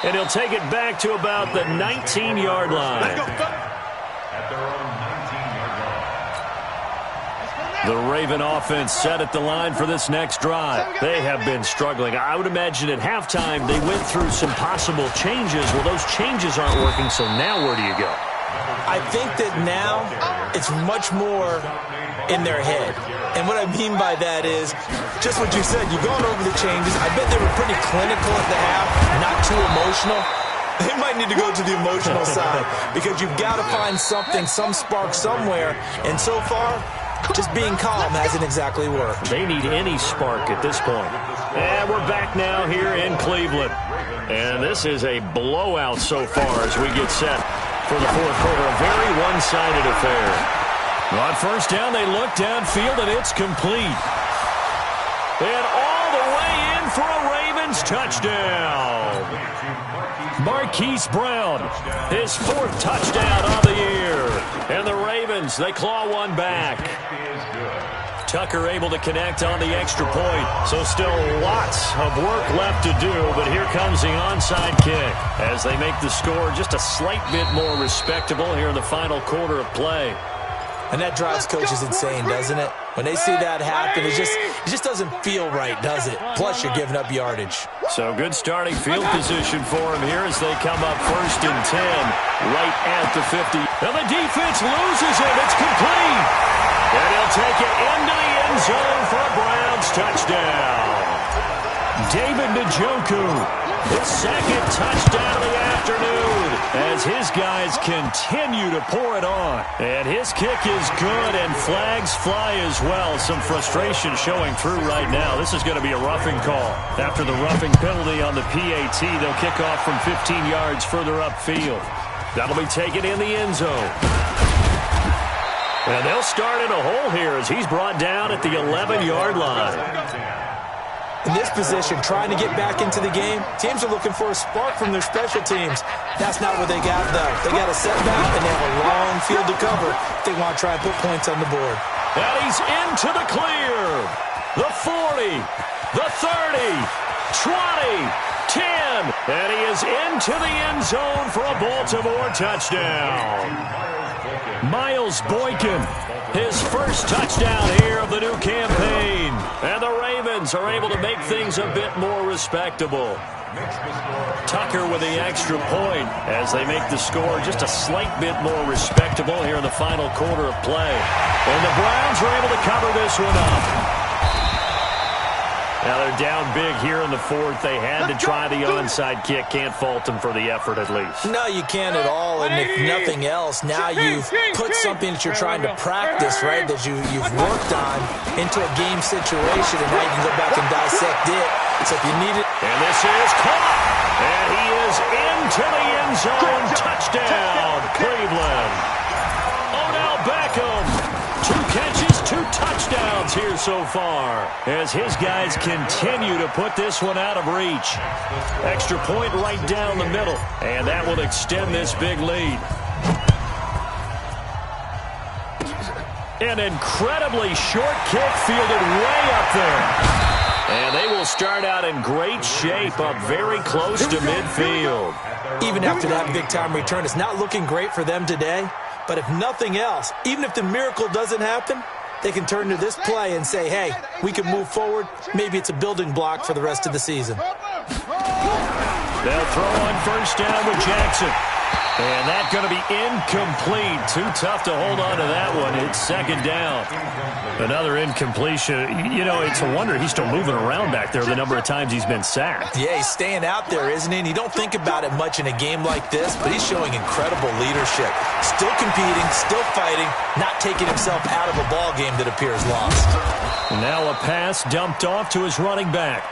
And he'll take it back to about the 19-yard line. At their own 19-yard line. The Raven offense set at the line for this next drive. They have been struggling. I would imagine at halftime they went through some possible changes. Well, those changes aren't working, so now where do you go? I think that now it's much more in their head. And what I mean by that is just what you said. You've gone over the changes. I bet they were pretty clinical at the half, not too emotional. They might need to go to the emotional side because you've got to find something, some spark somewhere. And so far, just being calm hasn't exactly worked. They need any spark at this point. And we're back now here in Cleveland. And this is a blowout so far as we get set for the fourth quarter. A very one-sided affair. On first down, they look downfield, and it's complete. And all the way in for a Ravens touchdown. Marquise Brown, his fourth touchdown of the year. And the Ravens, they claw one back. Tucker able to connect on the extra point. So still lots of work left to do, but here comes the onside kick as they make the score just a slight bit more respectable here in the final quarter of play. And that drives coaches insane, doesn't it? When they see that happen, it just doesn't feel right, does it? Plus, you're giving up yardage. So good starting field position for him here as they come up 1st and 10 right at the 50. And the defense loses it. It's complete. And he'll take it into the end zone for a Browns touchdown. David Njoku, his second touchdown of the afternoon as his guys continue to pour it on. And his kick is good, and flags fly as well. Some frustration showing through right now. This is going to be a roughing call. After the roughing penalty on the PAT, they'll kick off from 15 yards further upfield. That'll be taken in the end zone. And they'll start in a hole here as he's brought down at the 11-yard line. In this position, trying to get back into the game, teams are looking for a spark from their special teams. That's not what they got, though. They got a setback, and they have a long field to cover if they want to try and put points on the board. And he's into the clear. The 40, the 30, 20, 10. And he is into the end zone for a Baltimore touchdown. Miles Boykin, his first touchdown here of the new campaign. And the Ravens are able to make things a bit more respectable. Tucker with the extra point as they make the score just a slight bit more respectable here in the final quarter of play. And the Browns are able to cover this one up. Now they're down big here in the fourth. They had to try the onside kick. Can't fault them for the effort at least. No, you can't at all. And if nothing else, now you've put something that you're trying to practice, right, that you've worked on into a game situation, and now you can go back and dissect it. So if you need it. And this is caught. And he is into the end zone. Touchdown, Cleveland. Odell Beckham. 2 catches, 2 touchdowns here so far as his guys continue to put this one out of reach. Extra point right down the middle, and that will extend this big lead. An incredibly short kick fielded way up there. And they will start out in great shape up very close to midfield. Even after that big-time return, it's not looking great for them today. But if nothing else, even if the miracle doesn't happen, they can turn to this play and say, hey, we can move forward. Maybe it's a building block for the rest of the season. They'll throw on first down with Jackson. And that's going to be incomplete. Too tough to hold on to that one. It's second down. Another incompletion. You know, it's a wonder he's still moving around back there the number of times he's been sacked. Yeah, he's staying out there, isn't he? And you don't think about it much in a game like this, but he's showing incredible leadership. Still competing, still fighting, not taking himself out of a ball game that appears lost. Now a pass dumped off to his running back.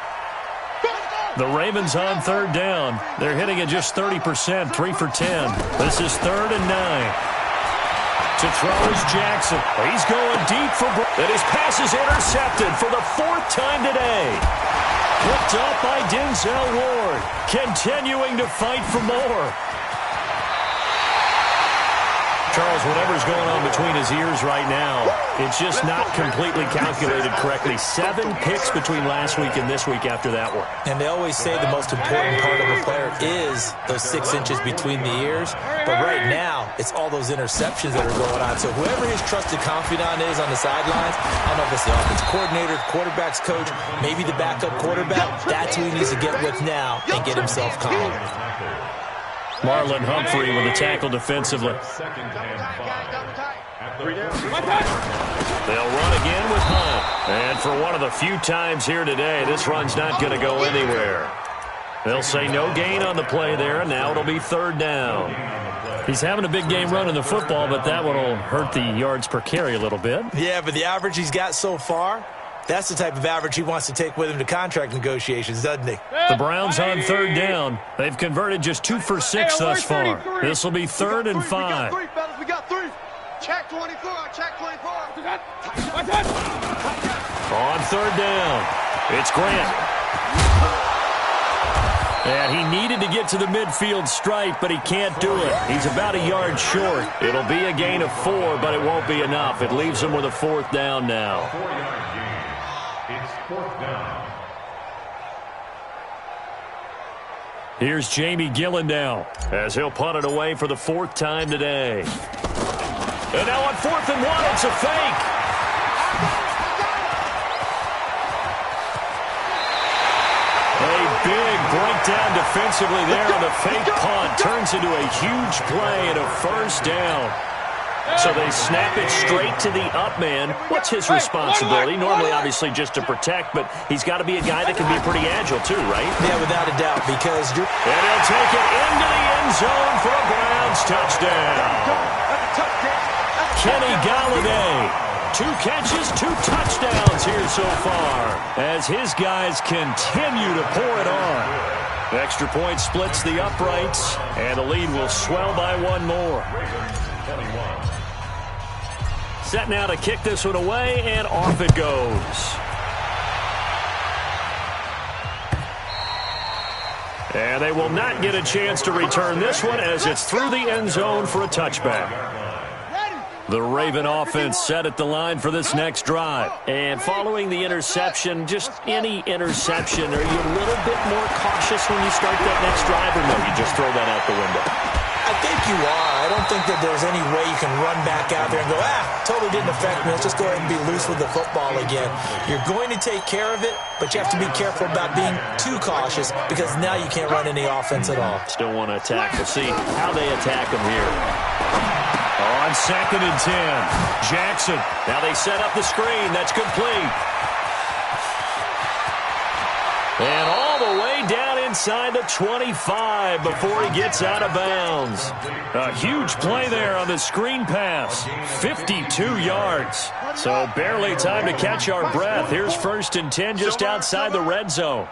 The Ravens on third down. They're hitting at just 30%, 3 for 10. This is 3rd and 9. To throw is Jackson. He's going deep for and his pass is intercepted for the 4th time today. Picked up by Denzel Ward. Continuing to fight for more. Charles, whatever's going on between his ears right now, it's just not completely calculated correctly. 7 picks between last week and this week after that one. And they always say the most important part of a player is those 6 inches between the ears. But right now, it's all those interceptions that are going on. So whoever his trusted confidant is on the sidelines, I don't know if it's the offensive coordinator, quarterback's coach, maybe the backup quarterback, that's who he needs to get with now and get himself calm. Marlon Humphrey with a tackle defensively. They'll run again with Hunt. And for one of the few times here today, this run's not going to go anywhere. They'll say no gain on the play there, and now it'll be 3rd down. He's having a big game running the football, but that one will hurt the yards per carry a little bit. Yeah, but the average he's got so far, that's the type of average he wants to take with him to contract negotiations, doesn't he? The Browns on 3rd down. They've converted just 2 for 6 thus far. This will be 3rd and 5. We got 3. Check 24. Check 24. On 3rd down, it's Grant. And he needed to get to the midfield stripe, but he can't do it. He's about a yard short. It'll be a gain of 4, but it won't be enough. It leaves him with a 4th down now. 4-yard gain. It's 4th down. Here's Jamie Gillen now, as he'll punt it away for the 4th time today. And now on 4th and 1, it's a fake. A big breakdown defensively there on the fake punt. Turns into a huge play and a 1st down. So they snap it straight to the up man. What's his responsibility? Normally, obviously, just to protect, but he's got to be a guy that can be pretty agile, too, right? Yeah, without a doubt, because you're... And he'll take it into the end zone for a Browns touchdown. Kenny Galladay, 2 catches, 2 touchdowns here so far, as his guys continue to pour it on. Extra point splits the uprights, and the lead will swell by 1 more. Set now to kick this one away, and off it goes. And they will not get a chance to return this one as it's through the end zone for a touchback. The Raven offense set at the line for this next drive. And following the interception, just any interception, are you a little bit more cautious when you start that next drive, or no, you just throw that out the window? I think you are. I don't think that there's any way you can run back out there and go, totally didn't affect me. Let's just go ahead and be loose with the football again. You're going to take care of it, but you have to be careful about being too cautious because now you can't run any offense at all. Still want to attack. We'll see how they attack them here. On 2nd and 10, Jackson. Now they set up the screen. That's complete. And all the way down inside the 25 before he gets out of bounds. A huge play there on the screen pass. 52 yards. So barely time to catch our breath. Here's 1st and 10 just outside the red zone.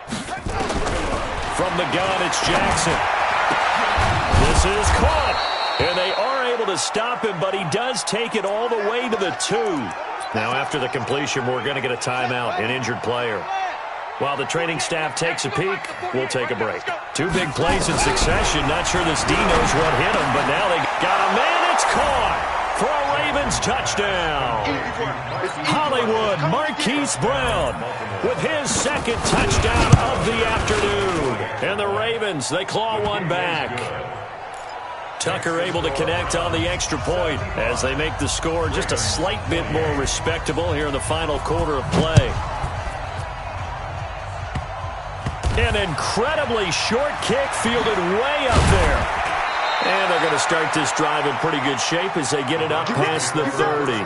From the gun, it's Jackson. This is caught, and they are able to stop him, but he does take it all the way to the 2. Now, after the completion, we're going to get a timeout, an injured player. While the training staff takes a peek, we'll take a break. 2 big plays in succession. Not sure this D knows what hit him, but now they got a man. It's caught for a Ravens touchdown. Hollywood Marquise Brown with his 2nd touchdown of the afternoon. And the Ravens, they claw one back. Tucker able to connect on the extra point as they make the score just a slight bit more respectable here in the final quarter of play. An incredibly short kick fielded way up there. And they're going to start this drive in pretty good shape as they get it up past the 30.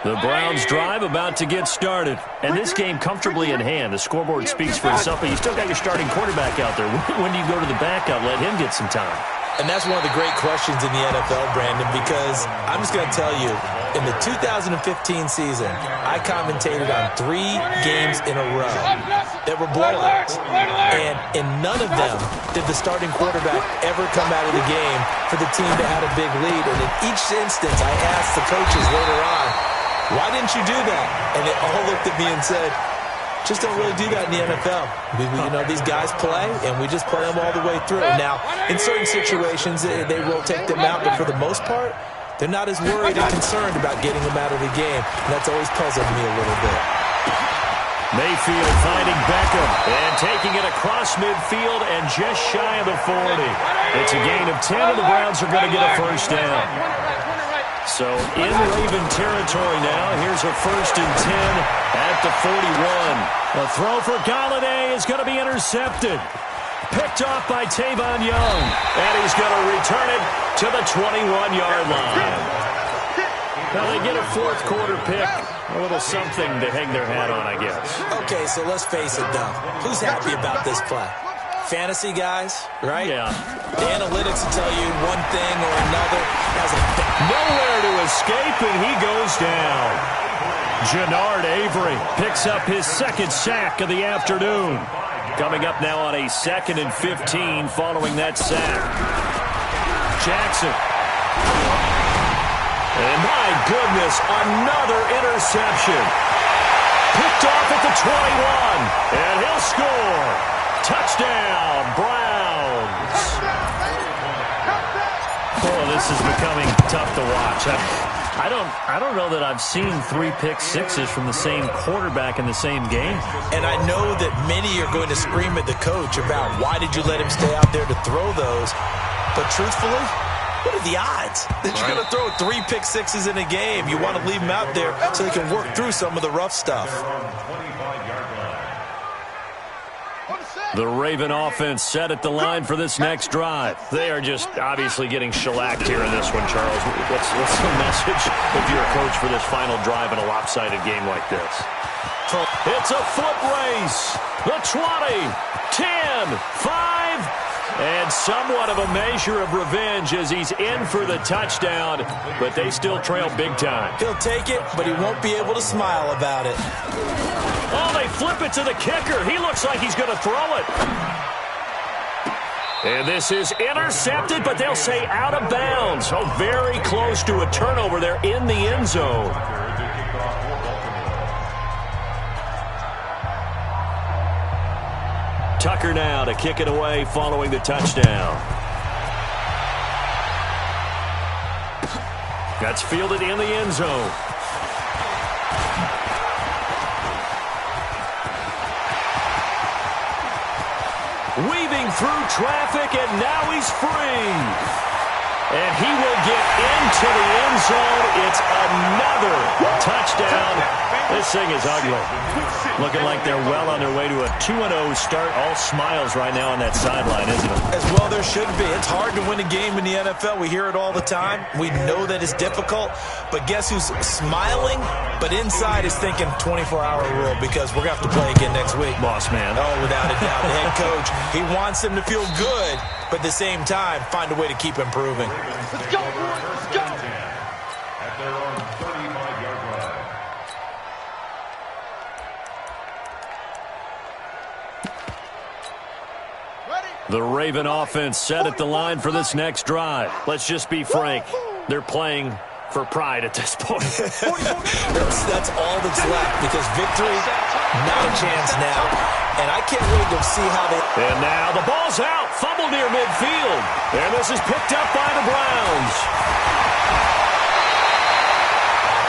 The Browns drive about to get started. And this game comfortably in hand. The scoreboard speaks for itself, but you still got your starting quarterback out there. When do you go to the backup? Let him get some time. And that's one of the great questions in the NFL, Brandon, because I'm just going to tell you, in the 2015 season, I commentated on 3 games in a row that were blowouts. And in none of them did the starting quarterback ever come out of the game for the team that had a big lead. And in each instance, I asked the coaches later on, why didn't you do that? And they all looked at me and said, just don't really do that in the NFL. These guys play, and we just play them all the way through. Now, in certain situations, they will take them out, but for the most part, they're not as worried and concerned about getting them out of the game. And that's always puzzled me a little bit. Mayfield finding Beckham and taking it across midfield and just shy of the 40. It's a gain of 10, and the Browns are going to get a first down. So in Raven territory now, here's a 1st and 10 at the 41. The throw for Galladay is going to be intercepted. Picked off by Tavon Young. And he's going to return it to the 21-yard line. Now they get a 4th quarter pick. A little something to hang their hat on, I guess. Okay, so let's face it, though. Who's happy about this play? Fantasy guys, right? Yeah. The analytics will tell you one thing or another. Nowhere to escape, and he goes down. Jannard Avery picks up his 2nd sack of the afternoon. Coming up now on a 2nd and 15 following that sack. Jackson. And my goodness, another interception. Picked off at the 21, and he'll score. Touchdown, Browns. Oh, this is becoming tough to watch. I don't know that I've seen 3 pick sixes from the same quarterback in the same game. And I know that many are going to scream at the coach about why did you let him stay out there to throw those. But truthfully, what are the odds that you're going to throw 3 pick sixes in a game? You want to leave them out there so they can work through some of the rough stuff. The Raven offense set at the line for this next drive. They are just obviously getting shellacked here in this one, Charles. What's the message if you're a coach for this final drive in a lopsided game like this? It's a foot race. The 20, 10, 5, and somewhat of a measure of revenge as he's in for the touchdown, but they still trail big time. He'll take it, but he won't be able to smile about it. Oh, they flip it to the kicker. He looks like he's going to throw it. And this is intercepted, but they'll say out of bounds. Oh, very close to a turnover there in the end zone. Tucker now to kick it away following the touchdown. That's fielded in the end zone. Weaving through traffic, and now he's free. And he will get into the end zone. It's another touchdown. This thing is ugly. Looking like they're well on their way to a 2-0 start. All smiles right now on that sideline, isn't it? As well there should be. It's hard to win a game in the NFL. We hear it all the time. We know that it's difficult. But guess who's smiling? But inside is thinking 24-hour rule because we're going to have to play again next week. Boss man. Oh, without a doubt. The head coach, he wants them to feel good, but at the same time, find a way to keep improving. Let's go, boys. Let's go. At their own 35-yard line. The Raven offense set at the line for this next drive. Let's just be frank. They're playing for pride at this point. That's all that's left because victory, not a chance now. And I can't wait to see how they... And now the ball's out. Fumble near midfield. And this is picked up by the Browns.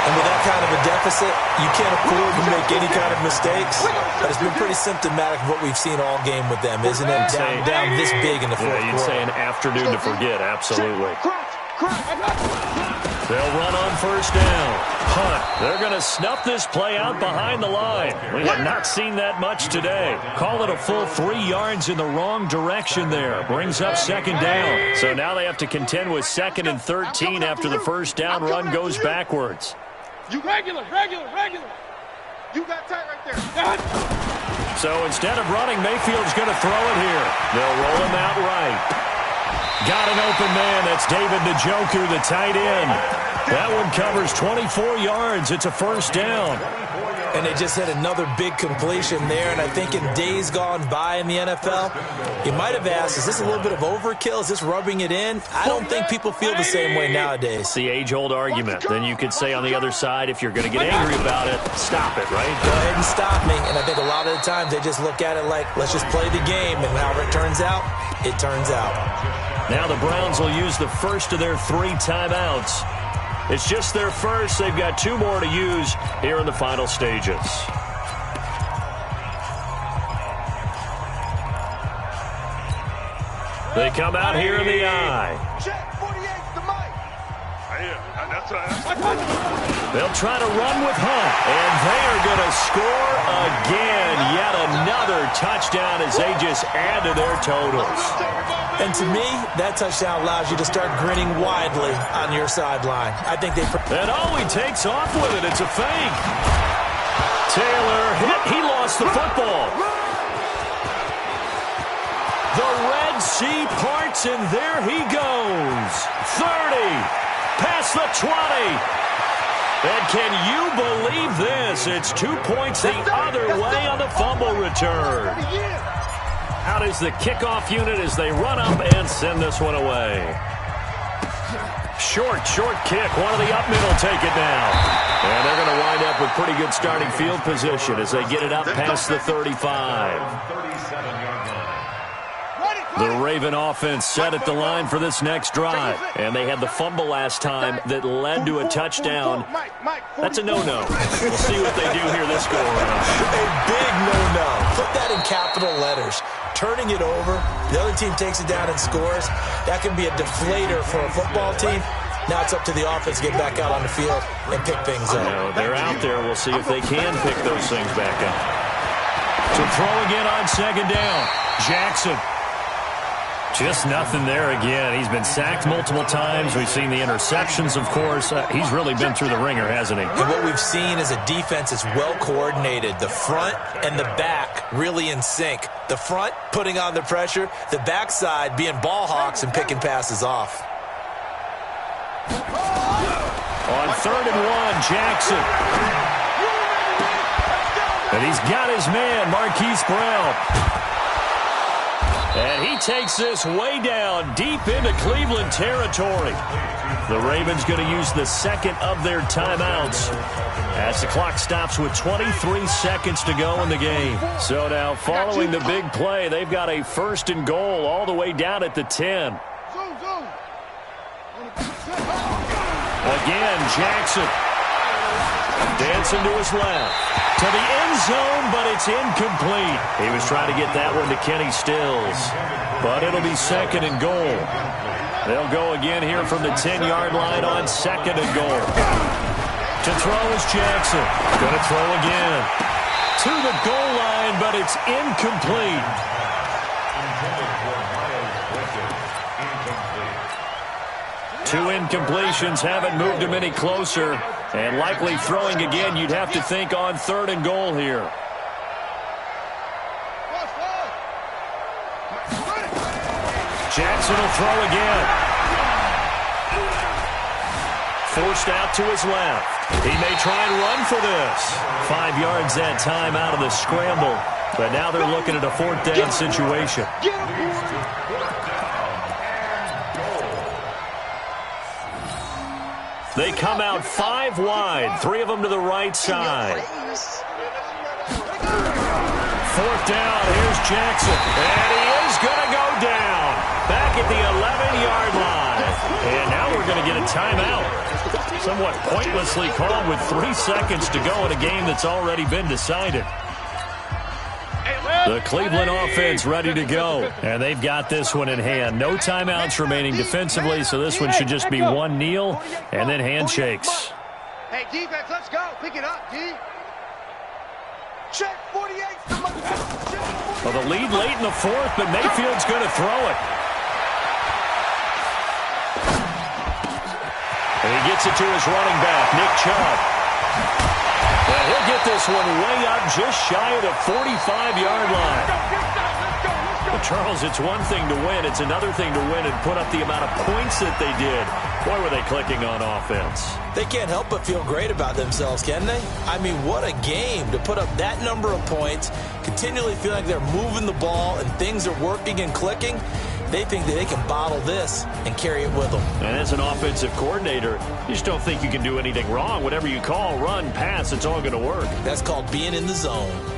And with that kind of a deficit, you can't afford to make any kind of mistakes. But it's been pretty symptomatic of what we've seen all game with them, isn't it? Down this big in the fourth quarter. You'd say an afternoon to forget, absolutely. They'll run on first down. Hunt. They're going to snuff this play out behind the line. We have not seen that much today. Call it a full 3 yards in the wrong direction there. Brings up second down. So now they have to contend with 2nd and 13 after the first down run goes backwards. You regular. You got tight right there. So instead of running, Mayfield's going to throw it here. They'll roll him out right. Got an open man. That's David the Joker, the tight end. That one covers 24 yards. It's a first down. And they just hit another big completion there. And I think in days gone by in the NFL, you might have asked, is this a little bit of overkill? Is this rubbing it in? I don't think people feel the same way nowadays. It's the age-old argument. Then you could say on the other side, if you're going to get angry about it, stop it, right? Go ahead and stop me. And I think a lot of the times they just look at it like, let's just play the game. And however it turns out, it turns out. Now the Browns will use the first of their 3 timeouts. It's just their first. They've got 2 more to use here in the final stages. They come out here in the eye. They'll try to run with Hunt, and they are going to score again. Yet another touchdown as they just add to their totals. And to me, that touchdown allows you to start grinning widely on your sideline. I think they... And he takes off with it. It's a fake. Taylor hit. He lost the football. The Red Sea parts, and there he goes. 30. Past the 20. And can you believe this? It's 2 points the other way on the fumble return. Out is the kickoff unit as they run up and send this one away. Short kick. One of the up middle take it down. And they're going to wind up with pretty good starting field position as they get it up past the 35. The Raven offense set at the line for this next drive. And they had the fumble last time that led to a touchdown. That's a no-no. We'll see what they do here this go-around. A big no-no. Put that in capital letters. Turning it over, the other team takes it down and scores. That can be a deflator for a football team. Now it's up to the offense to get back out on the field and pick things up. No, they're out there. We'll see if they can pick those things back up. To throw again on second down. Jackson. Just nothing there again. He's been sacked multiple times. We've seen the interceptions, of course. He's really been through the ringer, hasn't he? And what we've seen is a defense that's well coordinated. The front and the back really in sync. The front putting on the pressure. The backside being ball hawks and picking passes off. On 3rd and 1, Jackson. And he's got his man, Marquise Brown. And he takes this way down, deep into Cleveland territory. The Ravens going to use the second of their timeouts as the clock stops with 23 seconds to go in the game. So now, following the big play, they've got a 1st and goal all the way down at the 10. Again, Jackson. Dancing to his left. To the end zone, but it's incomplete. He was trying to get that one to Kenny Stills. But it'll be 2nd and goal. They'll go again here from the 10-yard line on 2nd and goal. To throw is Jackson. Going to throw again. To the goal line, but it's incomplete. Two incompletions haven't moved him any closer. And likely throwing again, you'd have to think on 3rd and goal here. Jackson will throw again. Forced out to his left. He may try and run for this. 5 yards that time out of the scramble. But now they're looking at a 4th down situation. They come out 5 wide, 3 of them to the right side. 4th down, here's Jackson. And he is going to go down. Back at the 11-yard line. And now we're going to get a timeout. Somewhat pointlessly called with 3 seconds to go in a game that's already been decided. The Cleveland offense ready to go. And they've got this one in hand. No timeouts remaining defensively, so this one should just be one kneel and then handshakes. Hey, defense, let's go. Pick it up, D. Check 48. Well, the lead late in the 4th, but Mayfield's going to throw it. And he gets it to his running back, Nick Chubb. And he'll get this one way up just shy of the 45-yard line. Well, Charles, it's one thing to win. It's another thing to win and put up the amount of points that they did. Boy, were they clicking on offense. They can't help but feel great about themselves, can they? I mean, what a game to put up that number of points, continually feel like they're moving the ball and things are working and clicking. They think that they can bottle this and carry it with them. And as an offensive coordinator, you just don't think you can do anything wrong. Whatever you call, run, pass, it's all going to work. That's called being in the zone.